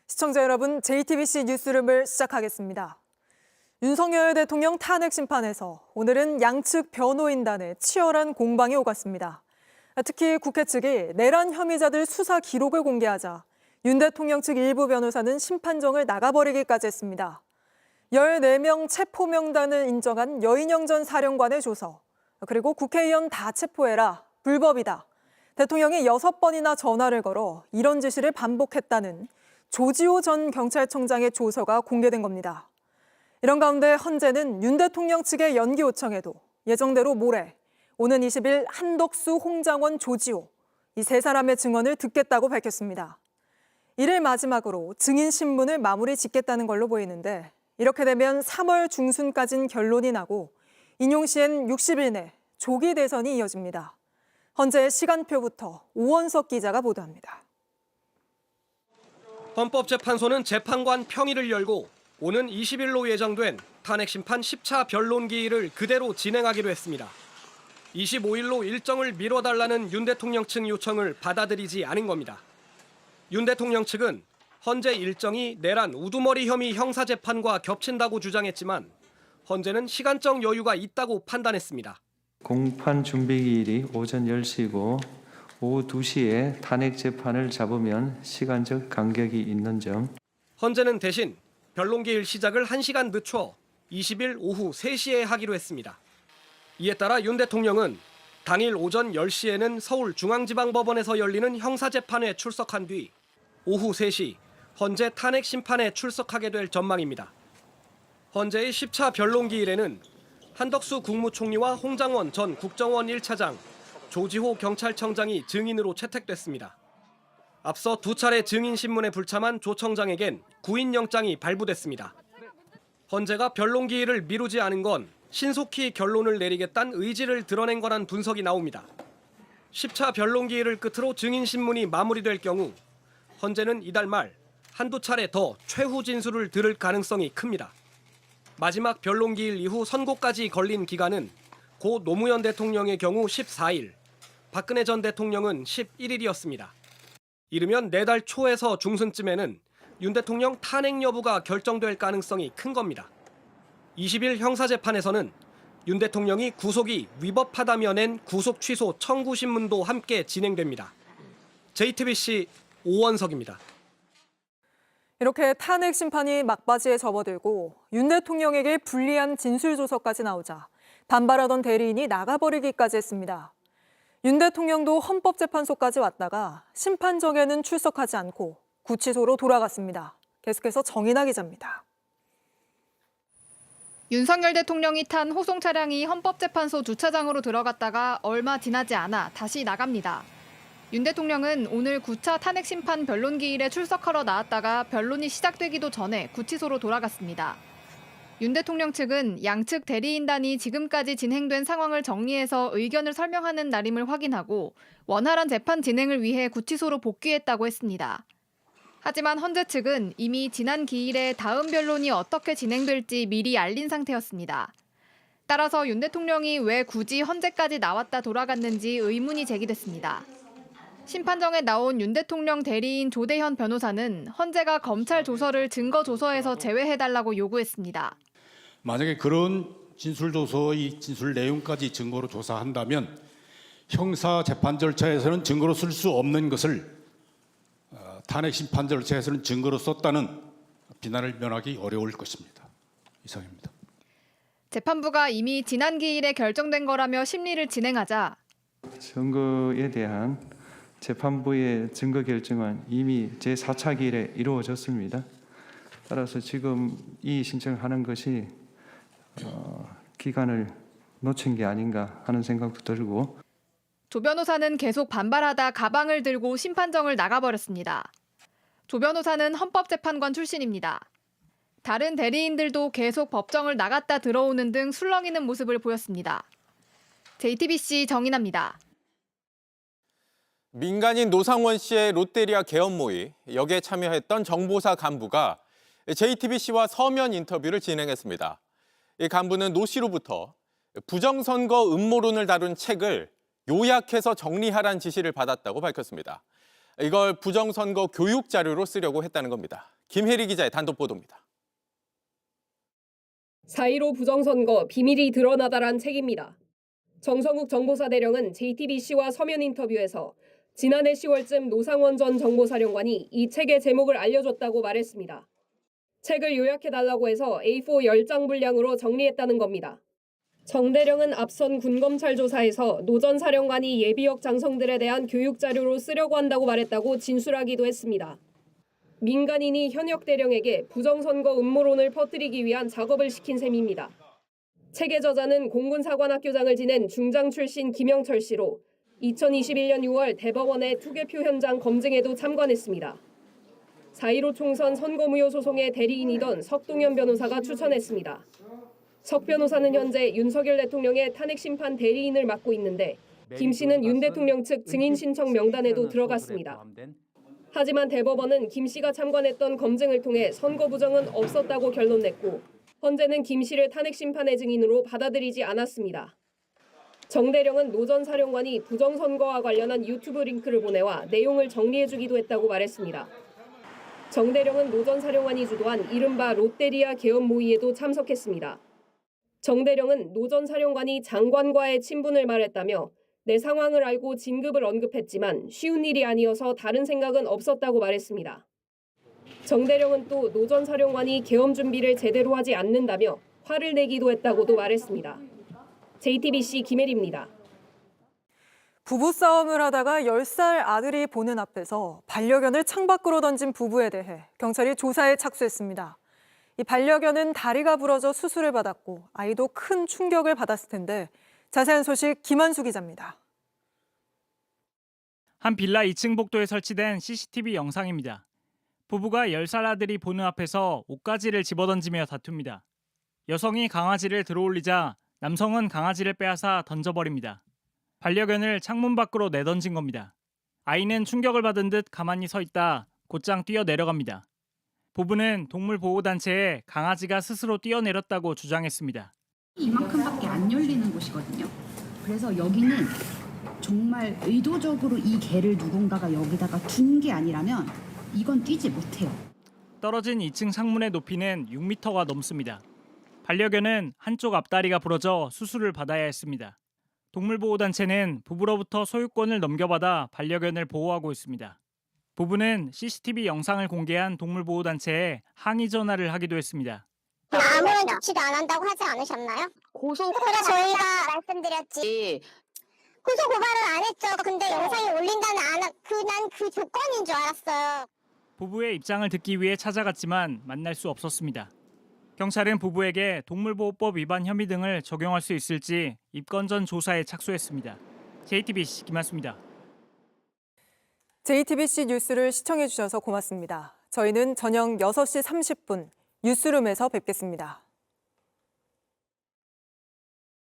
시청자 여러분, JTBC 뉴스룸을 시작하겠습니다. 윤석열 대통령 탄핵 심판에서 오늘은 양측 변호인단의 치열한 공방이 오갔습니다. 특히 국회 측이 내란 혐의자들 수사 기록을 공개하자 윤 대통령 측 일부 변호사는 심판정을 나가버리기까지 했습니다. 14명 체포 명단을 인정한 여인영 전 사령관의 조서, 그리고 국회의원 다 체포해라, 불법이다. 대통령이 6번이나 전화를 걸어 이런 지시를 반복했다는 조지호 전 경찰청장의 조서가 공개된 겁니다. 이런 가운데 헌재는 윤 대통령 측의 연기 요청에도 예정대로 모레 오는 20일 한덕수, 홍장원, 조지호 이 세 사람의 증언을 듣겠다고 밝혔습니다. 이를 마지막으로 증인 신문을 마무리 짓겠다는 걸로 보이는데 이렇게 되면 3월 중순까지는 결론이 나고 인용시엔 60일 내 조기 대선이 이어집니다. 헌재의 시간표부터 오원석 기자가 보도합니다. 헌법재판소는 재판관 평의를 열고 오는 20일로 예정된 탄핵심판 10차 변론기일을 그대로 진행하기로 했습니다. 25일로 일정을 미뤄달라는 윤 대통령 측 요청을 받아들이지 않은 겁니다. 윤 대통령 측은 헌재 일정이 내란 우두머리 혐의 형사재판과 겹친다고 주장했지만 헌재는 시간적 여유가 있다고 판단했습니다. 공판 준비기일이 오전 10시고 오후 2시에 탄핵 재판을 잡으면 시간적 간격이 있는 점. 헌재는 대신 변론기일 시작을 1시간 늦춰 20일 오후 3시에 하기로 했습니다. 이에 따라 윤 대통령은 당일 오전 10시에는 서울중앙지방법원에서 열리는 형사재판에 출석한 뒤 오후 3시 헌재 탄핵 심판에 출석하게 될 전망입니다. 헌재의 10차 변론기일에는 한덕수 국무총리와 홍장원 전 국정원 1차장, 조지호 경찰청장이 증인으로 채택됐습니다. 앞서 2차례 증인 신문에 불참한 조 청장에겐 구인영장이 발부됐습니다. 헌재가 변론기일을 미루지 않은 건 신속히 결론을 내리겠다는 의지를 드러낸 거란 분석이 나옵니다. 10차 변론기일을 끝으로 증인 신문이 마무리될 경우 헌재는 이달 말 한두 차례 더 최후 진술을 들을 가능성이 큽니다. 마지막 변론기일 이후 선고까지 걸린 기간은 고 노무현 대통령의 경우 14일, 박근혜 전 대통령은 11일이었습니다. 이르면 내달 초에서 중순쯤에는 윤 대통령 탄핵 여부가 결정될 가능성이 큰 겁니다. 20일 형사재판에서는 윤 대통령이 구속이 위법하다며 낸 구속 취소 청구 신문도 함께 진행됩니다. JTBC 오원석입니다. 이렇게 탄핵 심판이 막바지에 접어들고 윤 대통령에게 불리한 진술 조서까지 나오자 반발하던 대리인이 나가버리기까지 했습니다. 윤 대통령도 헌법재판소까지 왔다가 심판정에는 출석하지 않고 구치소로 돌아갔습니다. 계속해서 정인아 기자입니다. 윤석열 대통령이 탄 호송 차량이 헌법재판소 주차장으로 들어갔다가 얼마 지나지 않아 다시 나갑니다. 윤 대통령은 오늘 9차 탄핵 심판 변론기일에 출석하러 나왔다가 변론이 시작되기도 전에 구치소로 돌아갔습니다. 윤 대통령 측은 양측 대리인단이 지금까지 진행된 상황을 정리해서 의견을 설명하는 날임을 확인하고 원활한 재판 진행을 위해 구치소로 복귀했다고 했습니다. 하지만 헌재 측은 이미 지난 기일에 다음 변론이 어떻게 진행될지 미리 알린 상태였습니다. 따라서 윤 대통령이 왜 굳이 헌재까지 나왔다 돌아갔는지 의문이 제기됐습니다. 심판정에 나온 윤 대통령 대리인 조대현 변호사는 헌재가 검찰 조서를 증거 조서에서 제외해달라고 요구했습니다. 만약에 그런 진술 조서의 진술 내용까지 증거로 조사한다면 형사 재판 절차에서는 증거로 쓸 수 없는 것을 탄핵 심판 절차에서는 증거로 썼다는 비난을 면하기 어려울 것입니다. 이상입니다. 재판부가 이미 지난 기일에 결정된 거라며 심리를 진행하자 증거에 대한 재판부의 증거 결정은 이미 제4차 기일에 이루어졌습니다. 따라서 지금 이 신청하는 것이 기간을 놓친 게 아닌가 하는 생각도 들고. 조 변호사는 계속 반발하다 가방을 들고 심판정을 나가버렸습니다. 조 변호사는 헌법재판관 출신입니다. 다른 대리인들도 계속 법정을 나갔다 들어오는 등 술렁이는 모습을 보였습니다. JTBC 정인아입니다. 민간인 노상원 씨의 롯데리아 개업 모의, 여기에 참여했던 정보사 간부가 JTBC와 서면 인터뷰를 진행했습니다. 이 간부는 노 씨로부터 부정선거 음모론을 다룬 책을 요약해서 정리하라는 지시를 받았다고 밝혔습니다. 이걸 부정선거 교육 자료로 쓰려고 했다는 겁니다. 김혜리 기자의 단독 보도입니다. 4.15 부정선거 비밀이 드러나다란 책입니다. 정성욱 정보사 대령은 JTBC와 서면 인터뷰에서 지난해 10월쯤 노상원 전 정보사령관이 이 책의 제목을 알려줬다고 말했습니다. 책을 요약해달라고 해서 A4 10장 분량으로 정리했다는 겁니다. 정 대령은 앞선 군검찰 조사에서 노 전 사령관이 예비역 장성들에 대한 교육 자료로 쓰려고 한다고 말했다고 진술하기도 했습니다. 민간인이 현역 대령에게 부정선거 음모론을 퍼뜨리기 위한 작업을 시킨 셈입니다. 책의 저자는 공군사관학교장을 지낸 중장 출신 김영철 씨로 2021년 6월 대법원의 투개표 현장 검증에도 참관했습니다. 4.15 총선 선거무효 소송의 대리인이던 석동현 변호사가 추천했습니다. 석 변호사는 현재 윤석열 대통령의 탄핵심판 대리인을 맡고 있는데 김 씨는 윤 대통령 측 증인 신청 명단에도 들어갔습니다. 하지만 대법원은 김 씨가 참관했던 검증을 통해 선거 부정은 없었다고 결론냈고 헌재는 김 씨를 탄핵심판의 증인으로 받아들이지 않았습니다. 정 대령은 노 전 사령관이 부정선거와 관련한 유튜브 링크를 보내와 내용을 정리해주기도 했다고 말했습니다. 정 대령은 노 전 사령관이 주도한 이른바 롯데리아 개업 모의에도 참석했습니다. 정 대령은 노 전 사령관이 장관과의 친분을 말했다며 내 상황을 알고 진급을 언급했지만 쉬운 일이 아니어서 다른 생각은 없었다고 말했습니다. 정 대령은 또 노 전 사령관이 계엄 준비를 제대로 하지 않는다며 화를 내기도 했다고도 말했습니다. JTBC 김혜리입니다. 부부싸움을 하다가 10살 아들이 보는 앞에서 반려견을 창밖으로 던진 부부에 대해 경찰이 조사에 착수했습니다. 이 반려견은 다리가 부러져 수술을 받았고 아이도 큰 충격을 받았을 텐데 자세한 소식 김한수 기자입니다. 한 빌라 2층 복도에 설치된 CCTV 영상입니다. 부부가 10살 아들이 보는 앞에서 옷가지를 집어던지며 다툽니다. 여성이 강아지를 들어올리자 남성은 강아지를 빼앗아 던져버립니다. 반려견을 창문 밖으로 내던진 겁니다. 아이는 충격을 받은 듯 가만히 서 있다 곧장 뛰어내려갑니다. 부부는 동물보호단체에 강아지가 스스로 뛰어내렸다고 주장했습니다. 이만큼밖에 안 열리는 곳이거든요. 그래서 여기는 정말 의도적으로 이 개를 누군가가 여기다가 둔 게 아니라면 이건 뛰지 못해요. 떨어진 2층 창문의 높이는 6m가 넘습니다. 반려견은 한쪽 앞다리가 부러져 수술을 받아야 했습니다. 동물보호단체는 부부로부터 소유권을 넘겨받아 반려견을 보호하고 있습니다. 부부는 CCTV 영상을 공개한 동물보호단체에 항의 전화를 하기도 했습니다. 아무런 조치도 안 한다고 하지 않으셨나요? 그래 저희가 말씀드렸지. 고소 고발을 안 했죠. 근데 영상이 올린다는 난 그 조건인 줄 알았어요. 부부의 입장을 듣기 위해 찾아갔지만 만날 수 없었습니다. 경찰은 부부에게 동물보호법 위반 혐의 등을 적용할 수 있을지 입건 전 조사에 착수했습니다. JTBC 김한수입니다. JTBC 뉴스를 시청해 주셔서 고맙습니다. 저희는 저녁 6시 30분 뉴스룸에서 뵙겠습니다.